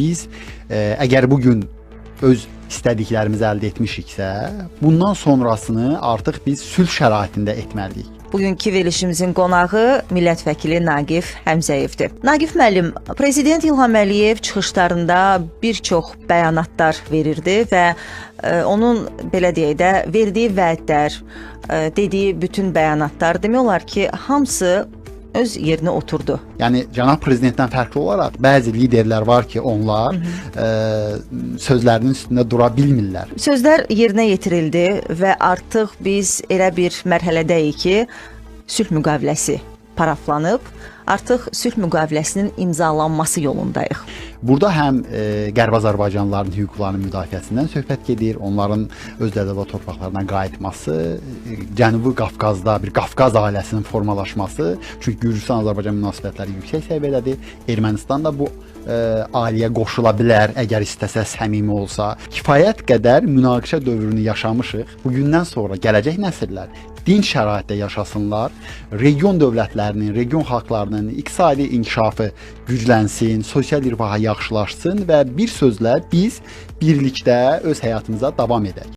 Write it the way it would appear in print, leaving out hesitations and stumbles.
biz əgər bugün öz istədiklərimizi əldə etmişiksə, bundan sonrasını artıq biz sülh şəraitində etməliyik. Bugünkü verilişimizin qonağı millət vəkili Naqif Həmzəyevdir. Naqif müəllim, Prezident İlham Əliyev çıxışlarında bir çox bəyanatlar verirdi və onun belə deyək də verdiyi vədlər, dediyi bütün bəyanatlar demək olar ki, hamısı öz yerinə oturdu. Yəni cənab prezidentdən fərqli olaraq bəzi liderlər var ki, onlar sözlərinin üstündə dura bilmirlər. Sözlər yerinə yetirildi və artıq biz elə bir mərhələdəyik ki, sülh müqaviləsi paraflanıb, artıq sülh müqaviləsinin imzalanması yolundayıq. Burada həm Qərb Azərbaycanlıların hüquqlarının müdafiəsindən söhbət gedir, onların öz dədəva torpaqlarına qayıtması, Cənubi Qafqazda bir Qafqaz ailəsinin formalaşması, çünki Gürcüstan-Azərbaycan münasibətləri yüksək səviyyədədir. Ermənistan da bu ailəyə qoşula bilər, əgər istəsə, səmimi olsa. Kifayət qədər münaqişə dövrünü yaşamışıq. Bugündən sonra gələcək nəsillər dinç şəraitdə yaşasınlar, region dövlətlərinin, region xalqlarının iqtisadi inkişafı güclənsin, sosial rifahı yaxşılaşsın və bir sözlə biz birlikdə öz həyatımıza davam edək.